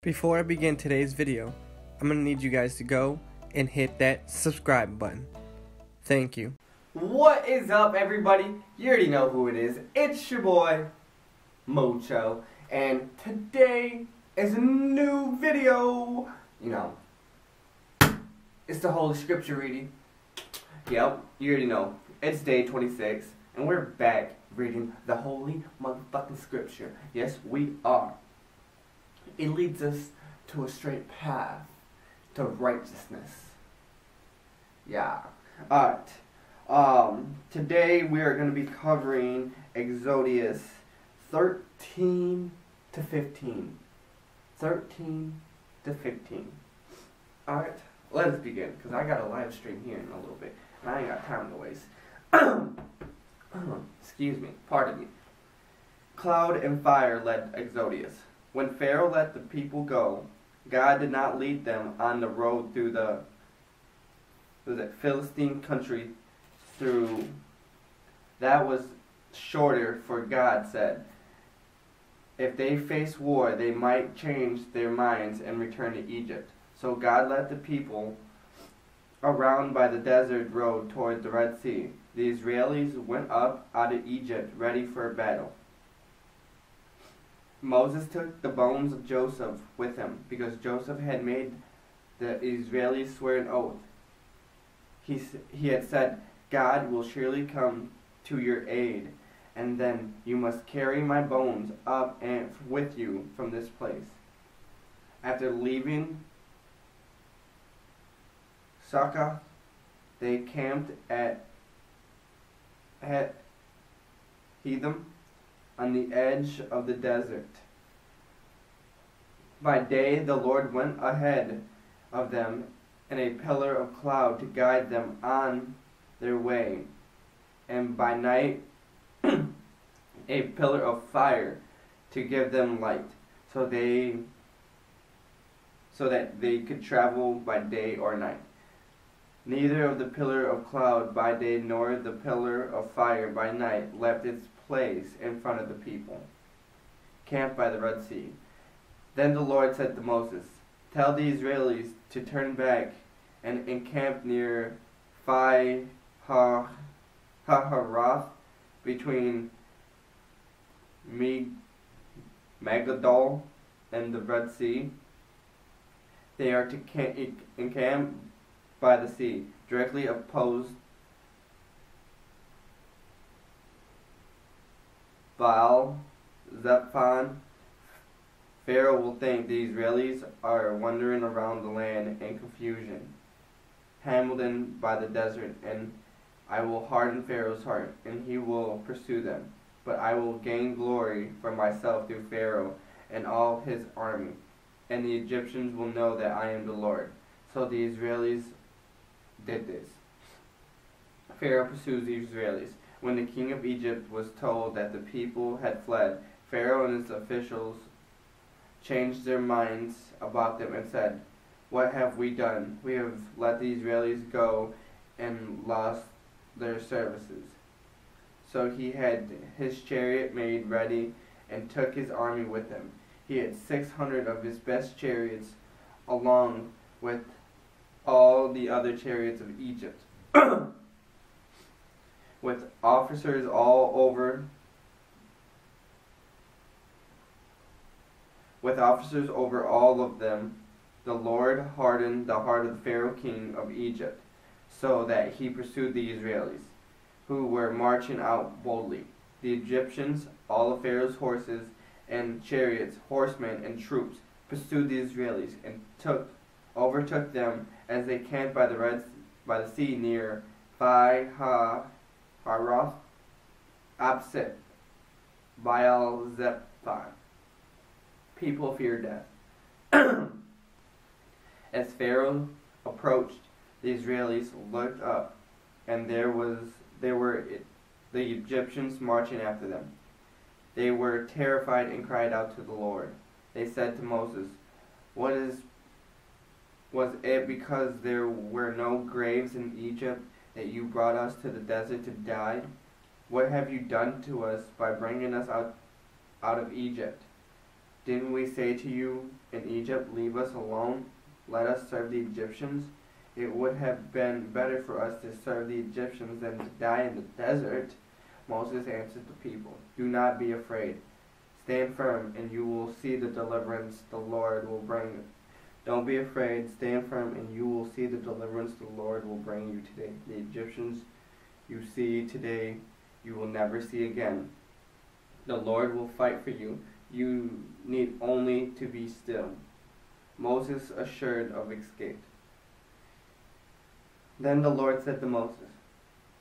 Before I begin today's video, I'm going to need you guys to go and hit that subscribe button. Thank you. What is up, everybody? You already know who it is. It's your boy, Mocho. And today is a new video. It's the Holy Scripture reading. Yep, you already know. It's day 26, and we're back reading the Holy motherfucking Scripture. Yes, we are. It leads us to a straight path to righteousness. Yeah. Alright. Today we are going to be covering Exodus 13 to 15. 13 to 15. Alright, let us begin, because I got a live stream here in a little bit, and I ain't got time to waste. Excuse me, pardon me. Cloud and fire led Exodus. When Pharaoh let the people go, God did not lead them on the road through the Philistine country through. That was shorter, for God said, if they face war, they might change their minds and return to Egypt. So God led the people around by the desert road toward the Red Sea. The Israelis went up out of Egypt ready for a battle. Moses took the bones of Joseph with him, because Joseph had made the Israelis swear an oath. He had said, God will surely come to your aid, and then you must carry my bones up and with you from this place. After leaving Succoth, they camped at Etham, on the edge of the desert. By day the Lord went ahead of them in a pillar of cloud to guide them on their way, and by night a pillar of fire to give them light, so that they could travel by day or night. Neither of the pillar of cloud by day nor the pillar of fire by night left its place in front of the people, camped by the Red Sea. Then the Lord said to Moses, tell the Israelis to turn back and encamp near Pi Hahiroth, between Megiddo and the Red Sea. They are to encamp by the sea, directly opposed Baal-zephon. Pharaoh will think the Israelis are wandering around the land in confusion, hampered by the desert, and I will harden Pharaoh's heart, and he will pursue them. But I will gain glory for myself through Pharaoh and all his army, and the Egyptians will know that I am the Lord. So the Israelis did this. Pharaoh pursues the Israelis. When the king of Egypt was told that the people had fled, Pharaoh and his officials changed their minds about them and said, what have we done? We have let the Israelis go and lost their services. So he had his chariot made ready and took his army with him. He had 600 of his best chariots, along with all the other chariots of Egypt, with officers over all of them. The Lord hardened the heart of the Pharaoh king of Egypt, so that he pursued the Israelis, who were marching out boldly. The Egyptians, all of Pharaoh's horses and chariots, horsemen and troops, pursued the Israelis and overtook them as they camped by the sea near Pi Hahiroth, opposite Baal-zephon. People feared death. As Pharaoh approached, the Israelis looked up, and there were the Egyptians marching after them. They were terrified and cried out to the Lord. They said to Moses, was it because there were no graves in Egypt that you brought us to the desert to die? What have you done to us by bringing us out of Egypt? Didn't we say to you, in Egypt, leave us alone, let us serve the Egyptians. It would have been better for us to serve the Egyptians than to die in the desert. Moses answered the people, do not be afraid. Stand firm, and you will see the deliverance the Lord will bring. Don't be afraid, stand firm, and you will see the deliverance the Lord will bring you today. The Egyptians you see today, you will never see again. The Lord will fight for you. You need only to be still. Moses assured of escape. Then the Lord said to Moses,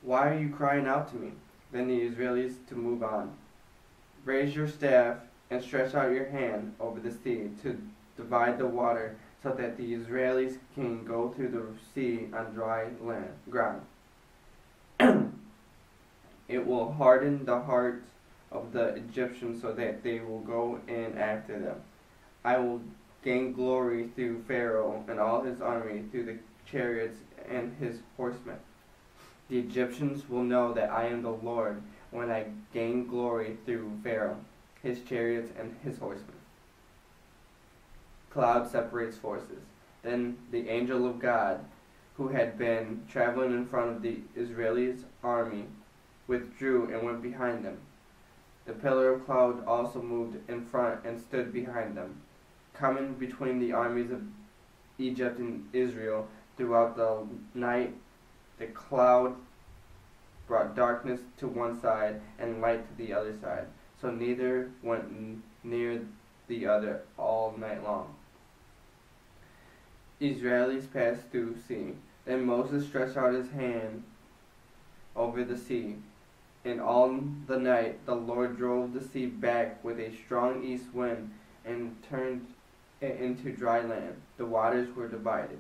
why are you crying out to me? Then the Israelis to move on. Raise your staff and stretch out your hand over the sea to divide the water so that the Israelis can go through the sea on dry ground. It will harden the hearts of the Egyptians so that they will go in after them. I will gain glory through Pharaoh and all his army, through the chariots and his horsemen. The Egyptians will know that I am the Lord when I gain glory through Pharaoh, his chariots, and his horsemen. Cloud separates forces. Then the angel of God, who had been traveling in front of the Israelis' army, withdrew and went behind them. The pillar of cloud also moved in front and stood behind them. Coming between the armies of Egypt and Israel throughout the night, the cloud brought darkness to one side and light to the other side, so neither went near the other all night long. Israelis passed through sea. Then Moses stretched out his hand over the sea, and all the night the Lord drove the sea back with a strong east wind and turned it into dry land. The waters were divided,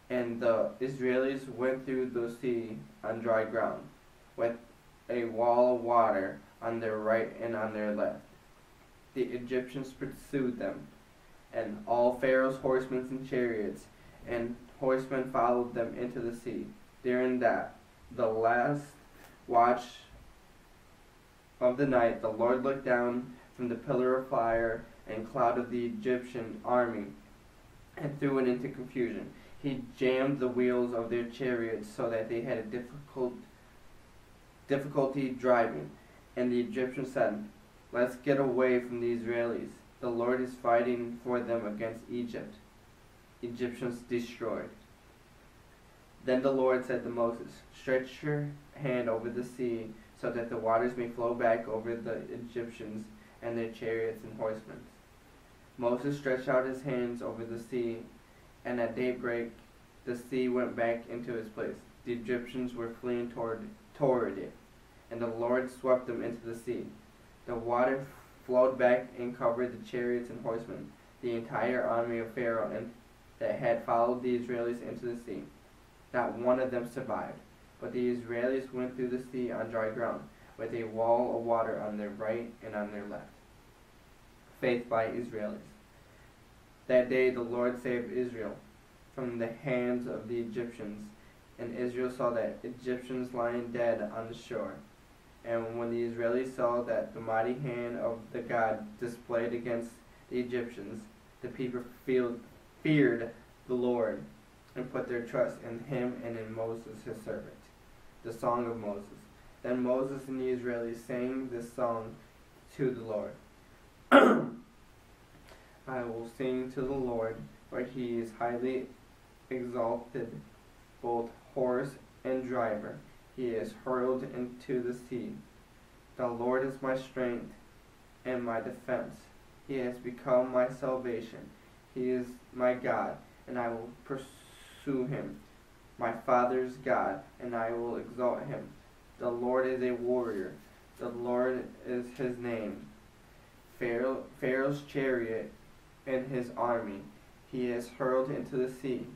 and the Israelis went through the sea on dry ground, with a wall of water on their right and on their left. The Egyptians pursued them, and all Pharaoh's horsemen and chariots and horsemen followed them into the sea. During the last watch of the night, the Lord looked down from the pillar of fire and cloud of the Egyptian army and threw it into confusion. He jammed the wheels of their chariots so that they had a difficulty driving. And the Egyptians said, let's get away from the Israelis. The Lord is fighting for them against Egypt. Egyptians destroyed. Then the Lord said to Moses, stretch your hand over the sea so that the waters may flow back over the Egyptians and their chariots and horsemen. Moses stretched out his hands over the sea, and at daybreak the sea went back into its place. The Egyptians were fleeing toward it, and the Lord swept them into the sea. The water flowed back and covered the chariots and horsemen, the entire army of Pharaoh that had followed the Israelis into the sea. Not one of them survived, but the Israelis went through the sea on dry ground, with a wall of water on their right and on their left. Faith by Israelis. That day the Lord saved Israel from the hands of the Egyptians, and Israel saw the Egyptians lying dead on the shore. And when the Israelis saw that the mighty hand of the God displayed against the Egyptians, the people feared the Lord and put their trust in him and in Moses his servant. The Song of Moses. Then Moses and the Israelis sang this song to the Lord. I will sing to the Lord, for he is highly exalted, both horse and driver. He is hurled into the sea. The Lord is my strength and my defense. He has become my salvation. He is my God, and I will pursue him. My father's God, and I will exalt him. The Lord is a warrior. The Lord is his name. Pharaoh's chariot and his army he has hurled into the sea.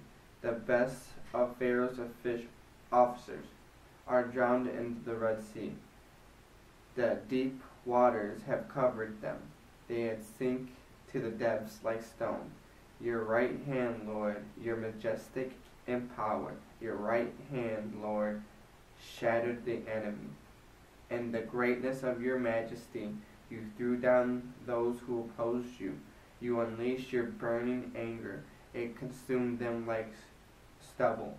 The best of Pharaoh's officers are drowned in the Red Sea. The deep waters have covered them. They had sink to the depths like stone. Your right hand, Lord, you're majestic in power. Your right hand, Lord, shattered the enemy. In the greatness of your majesty, you threw down those who opposed you. You unleashed your burning anger. It consumed them like stubble.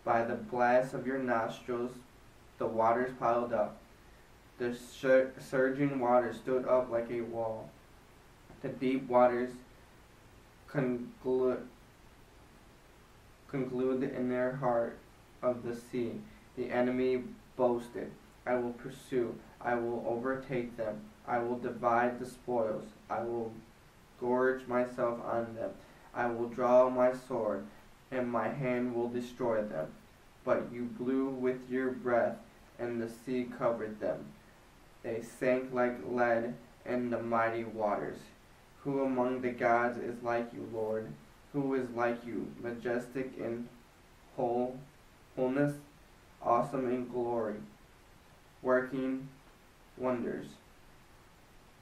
By the blast of your nostrils, the waters piled up. The surging waters stood up like a wall. The deep waters conclude in their heart of the sea. The enemy boasted, I will pursue, I will overtake them, I will divide the spoils, I will gorge myself on them, I will draw my sword, and my hand will destroy them. But you blew with your breath, and the sea covered them. They sank like lead in the mighty waters. Who among the gods is like you, Lord? Who is like you, majestic in wholeness, awesome in glory, working wonders?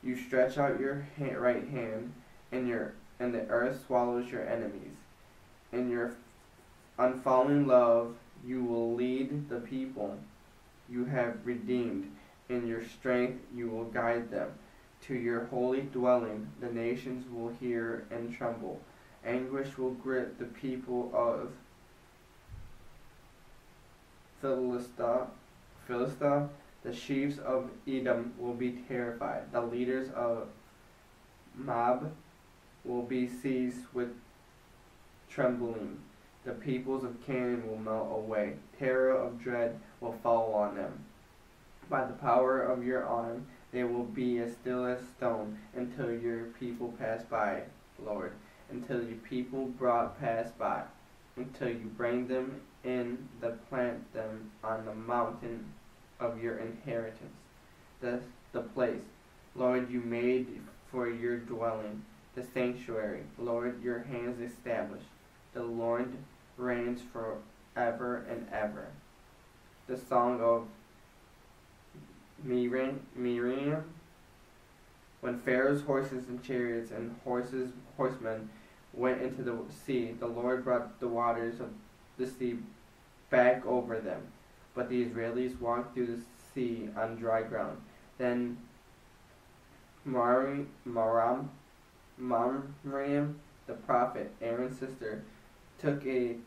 You stretch out your right hand, and the earth swallows your enemies. In your unfalling love, you will lead the people you have redeemed. In your strength, you will guide them. To your holy dwelling, the nations will hear and tremble. Anguish will grip the people of Philistia. The chiefs of Edom will be terrified. The leaders of Moab will be seized with trembling. The peoples of Canaan will melt away. Terror of dread will fall on them. By the power of your arm, they will be as still as stone until your people pass by, Lord. Until your people pass by. Until you bring them in and plant them on the mountain of your inheritance. The place, Lord, you made for your dwelling, the sanctuary. Lord, your hands established. The Lord reigns forever and ever. The song of Miriam. When Pharaoh's horses and chariots and horsemen went into the sea, the Lord brought the waters of the sea back over them. But the Israelis walked through the sea on dry ground. Then Miriam, the prophet, Aaron's sister, took a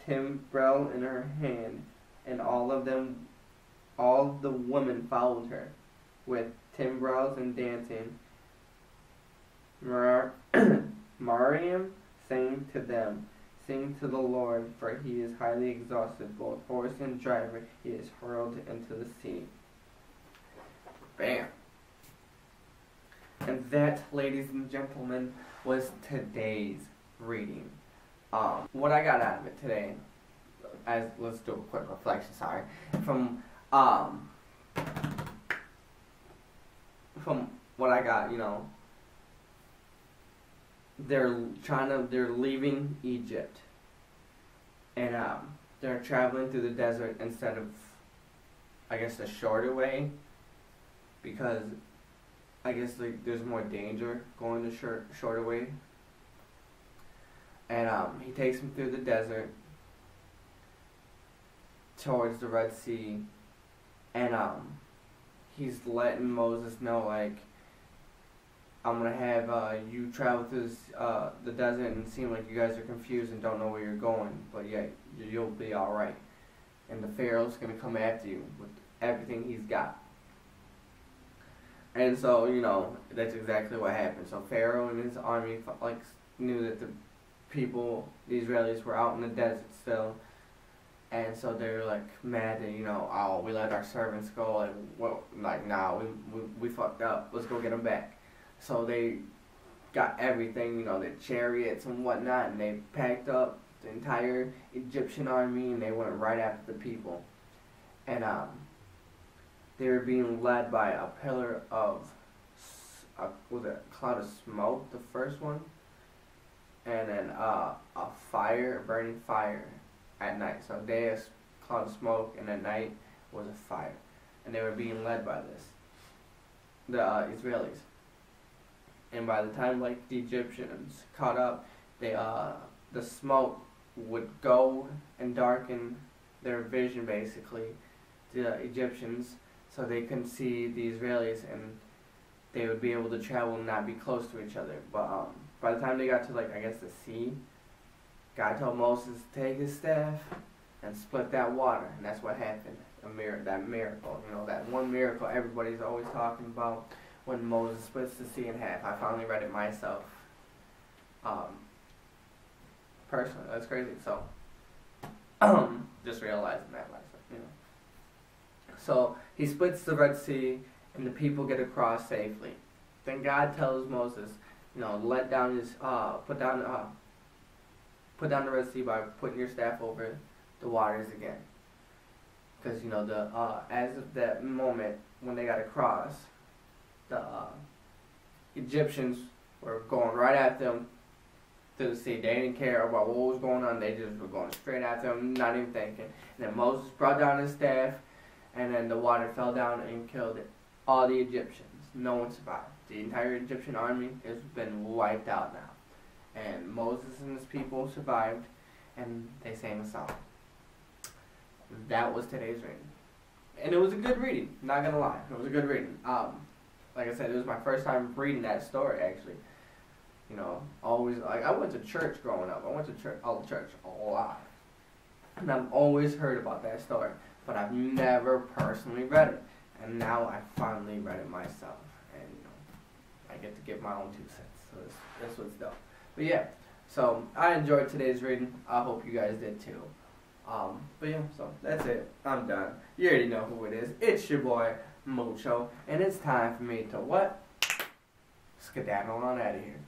timbrel in her hand, and all the women followed her with timbrels and dancing. Miriam sang to them, sing to the Lord, for he is highly exhausted, both horse and driver he is hurled into the sea. Bam. And that, ladies and gentlemen, was today's reading. What I got out of it today, let's do a quick reflection, from what I got, they're leaving Egypt, and they're traveling through the desert instead of, I guess, the shorter way, because I guess there's more danger going the shorter way. And he takes them through the desert towards the Red Sea, and he's letting Moses know, like, I'm gonna have you travel through the desert and seem like you guys are confused and don't know where you're going, but yeah, you'll be all right. And the Pharaoh's gonna come after you with everything he's got. And so that's exactly what happened. So Pharaoh and his army knew that the Israelis were out in the desert still. And so they were mad that we let our servants go, we fucked up, let's go get them back. So they got everything, the chariots and whatnot, and they packed up the entire Egyptian army and they went right after the people. And they were being led by a pillar of was it a cloud of smoke, the first one, and then a burning fire at night. So day is cloud of smoke, and at night was a fire, and they were being led by this, the Israelis. And by the time the Egyptians caught up, the smoke would go and darken their vision, basically, the Egyptians, so they couldn't see the Israelis, and they would be able to travel and not be close to each other. But by the time they got to, like, I guess the sea, God told Moses to take his staff and split that water, and that's what happened. That miracle, you know, that one miracle everybody's always talking about, when Moses splits the sea in half. I finally read it myself. Personally, that's crazy. So, just realizing that last night, you know. So he splits the Red Sea, and the people get across safely. Then God tells Moses, you know, put down the Red Sea by putting your staff over the waters again. Because, you know, as of that moment when they got across, the Egyptians were going right at them through the sea. They didn't care about what was going on. They just were going straight at them, not even thinking. And then Moses brought down his staff, and then the water fell down and killed all the Egyptians. No one survived. The entire Egyptian army has been wiped out now. And Moses and his people survived, and they sang a song. That was today's reading. And it was a good reading, not gonna lie. It was a good reading. Like I said, it was my first time reading that story, actually. You know, always, like, I went to church growing up. I went to church a lot. And I've always heard about that story, but I've never personally read it. And now I finally read it myself. And, you know, I get to give my own 2 cents. So this was dope. But yeah, so I enjoyed today's reading. I hope you guys did too. But yeah, so that's it. I'm done. You already know who it is. It's your boy, Mucho. And it's time for me to what? Skedaddle on out of here.